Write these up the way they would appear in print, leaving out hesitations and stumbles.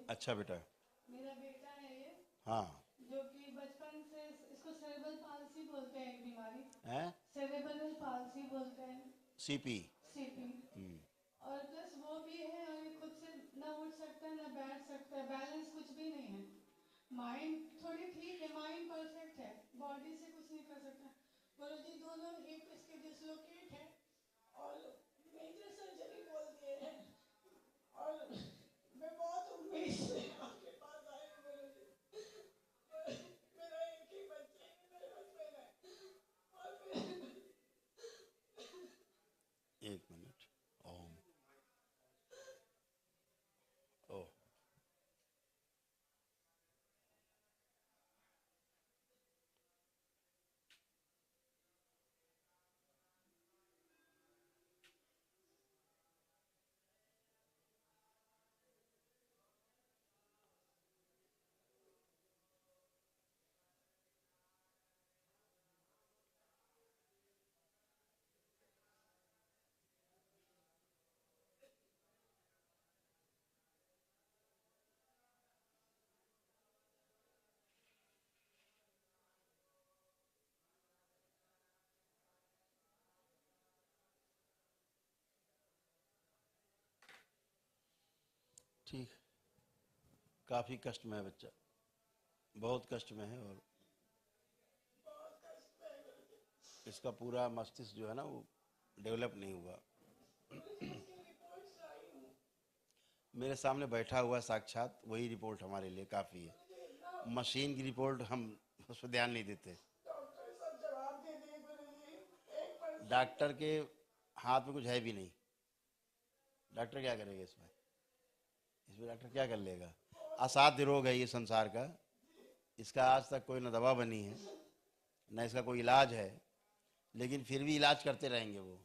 अच्छा बेटा। मेरा बेटा है ये, हाँ। जो कि बचपन से इसको सेरेब्रल पाल्सी बोलते हैं, एक बीमारी। हैं। सेरेब्रल पाल्सी बोलते हैं, सीपी। सीपी। हम्म। और प्लस वो भी है, और ये खुद से ना उठ सकता है ना बैठ सकता है, बैलेंस कुछ भी नहीं है। माइंड थोड़ी ठीक है, माइंड परफेक्ट है, बॉडी से कुछ नहीं कर सकता। गुरुजी दोनों हिप इसके डिसलोकेट है और मेजर सर्जरी बोल दिए हैं। और मैं बहुत उम्मीद से आपके पास आई हूँ गुरुजी। मेरा एक ही बच्चे है, मेरे हस्बैंड है। और फिर एक मिनट। ओम। ओ। ठीक। काफ़ी कष्ट में है बच्चा, बहुत कष्ट में है। और इसका पूरा मस्तिष्क जो है ना वो डेवलप नहीं हुआ। मेरे सामने बैठा हुआ साक्षात वही रिपोर्ट हमारे लिए काफ़ी है। मशीन की रिपोर्ट हम उस पर ध्यान नहीं देते। डॉक्टर सब जवाब दे दिए गुरुजी, 1%। डॉक्टर के हाथ में कुछ है भी नहीं। डॉक्टर क्या करेगा इसमें? इसमें डॉक्टर क्या कर लेगा? असाध्य रोग है ये संसार का। इसका आज तक कोई न दवा बनी है, न इसका कोई इलाज है। लेकिन फिर भी इलाज करते रहेंगे वो।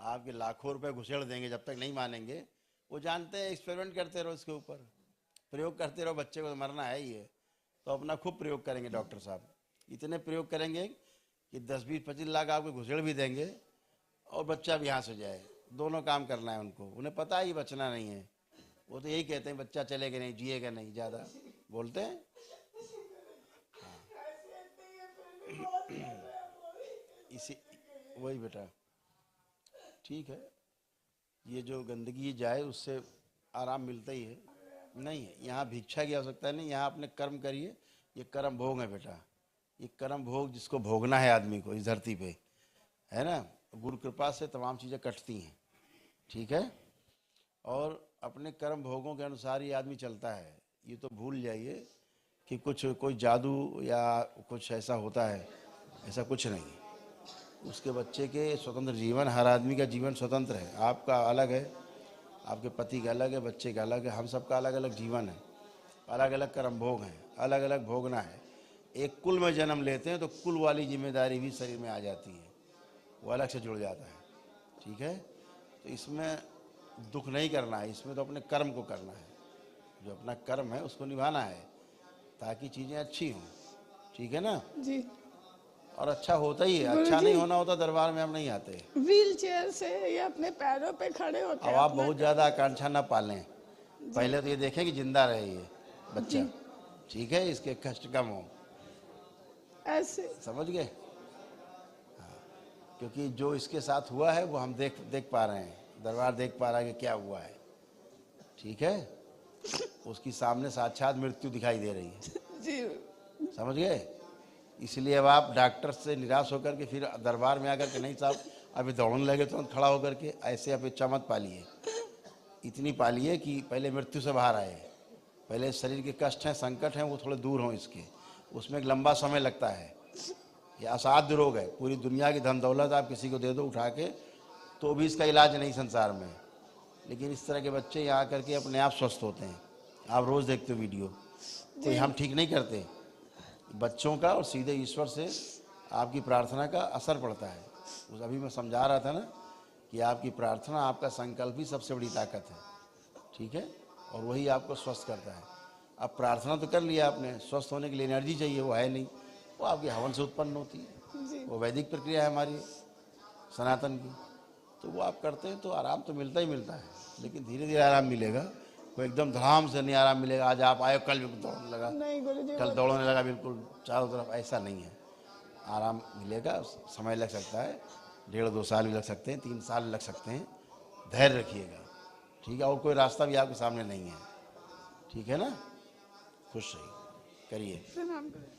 आपके लाखों रुपए घुसेड़ देंगे, जब तक नहीं मानेंगे। वो जानते हैं, एक्सपेरिमेंट करते रहो इसके ऊपर, प्रयोग करते रहो। बच्चे को तो मरना है ही है, तो अपना खूब प्रयोग करेंगे डॉक्टर साहब। इतने प्रयोग करेंगे कि 10-20-25 लाख आपको घुसेड़ भी देंगे और बच्चा भी यहाँ से जाए। दोनों काम करना है उनको। उन्हें पता है ये बचना नहीं है। वो तो यही कहते हैं बच्चा चलेगा नहीं, जिएगा नहीं, ज़्यादा बोलते हैं। हैसियत नहीं है फिर भी बहुत कर रहे हैं हम लोग इस इसी बच्चे के लिए। वही बेटा। ठीक है, ये जो गंदगी जाए उससे आराम मिलता ही है। नहीं है यहाँ भिक्षा की आवश्यकता नहीं, यहाँ अपने कर्म करिए। ये कर्म भोग है बेटा। ये कर्म भोग जिसको भोगना है आदमी को इस धरती पे, है ना। गुरु कृपा से तमाम चीज़ें कटती हैं। ठीक है। और अपने कर्म भोगों के अनुसार ये आदमी चलता है। ये तो भूल जाइए कि कुछ कोई जादू या कुछ ऐसा होता है। ऐसा कुछ नहीं। उसके बच्चे के स्वतंत्र जीवन, हर आदमी का जीवन स्वतंत्र है। आपका अलग है, आपके पति का अलग है, बच्चे का अलग है, हम सबका अलग अलग जीवन है। अलग अलग कर्म भोग हैं, अलग अलग भोगना है। एक कुल में जन्म लेते हैं तो कुल वाली जिम्मेदारी भी शरीर में आ जाती है, वो अलग से जुड़ जाता है। ठीक है। तो इसमें दुख नहीं करना है, इसमें तो अपने कर्म को करना है। जो अपना कर्म है उसको निभाना है ताकि चीज़ें अच्छी हों। ठीक है ना। जी और अच्छा होता ही है। अच्छा गुरुजी, नहीं होना होता दरबार में हम नहीं आते। व्हील चेयर से या अपने पैरों पे खड़े होके अब आप अपना बहुत ज़्यादा कर। आकांक्षा ना पालें। जी पहले तो ये देखें कि जिंदा रहे ये जी। बच्चा। ठीक है, इसके कष्ट कम हो। ऐसे समझ गए। क्योंकि जो इसके साथ हुआ है वो हम देख देख पा रहे हैं, दरबार देख पा रहा है कि क्या हुआ है। ठीक है। उसकी सामने साक्षात मृत्यु दिखाई दे रही है। जी समझ गए। इसलिए अब आप डॉक्टर से निराश होकर के फिर दरबार में आकर के नहीं साहब अभी दौड़ने लगे तुरंत खड़ा होकर के, ऐसे अपेक्षा मत पालिए। इतनी पालिए कि पहले मृत्यु से बाहर आए। पहले शरीर के कष्ट हैं, संकट हैं, वो थोड़े दूर हों इसके। उसमें एक लंबा समय लगता है। ये असाध्य रोग है। पूरी दुनिया की धन दौलत आप किसी को दे दो उठा के, तो भी इसका इलाज नहीं संसार में। लेकिन इस तरह के बच्चे यहाँ आकर के अपने आप स्वस्थ होते हैं। आप रोज़ देखते हो वीडियो। कोई जी हम ठीक नहीं करते। बच्चों का और सीधे ईश्वर से आपकी प्रार्थना का असर पड़ता है। उस अभी मैं समझा रहा था ना कि आपकी प्रार्थना, आपका संकल्प ही सबसे बड़ी ताकत है। ठीक है। और वही आपको स्वस्थ करता है। अब प्रार्थना तो कर लिया आपने, स्वस्थ होने के लिए एनर्जी चाहिए, वो है नहीं। वो आपके हवन से उत्पन्न होती है। जी वो वैदिक प्रक्रिया है हमारी सनातन की। तो वो आप करते हैं तो आराम तो मिलता ही मिलता है। लेकिन धीरे धीरे आराम मिलेगा। कोई एकदम धड़ाम से नहीं आराम मिलेगा, आज आप आए कल भी दौड़ने लगा, नहीं गुरुजी, कल दौड़ने लगा बिल्कुल चारों तरफ, ऐसा नहीं है। आराम मिलेगा, समय लग सकता है, 1.5-2 साल भी लग सकते हैं, 3 साल लग सकते हैं। धैर्य रखिएगा, ठीक है। और कोई रास्ता भी आपके सामने नहीं है, ठीक है ना। खुश रहिए, करिए। प्रणाम करें।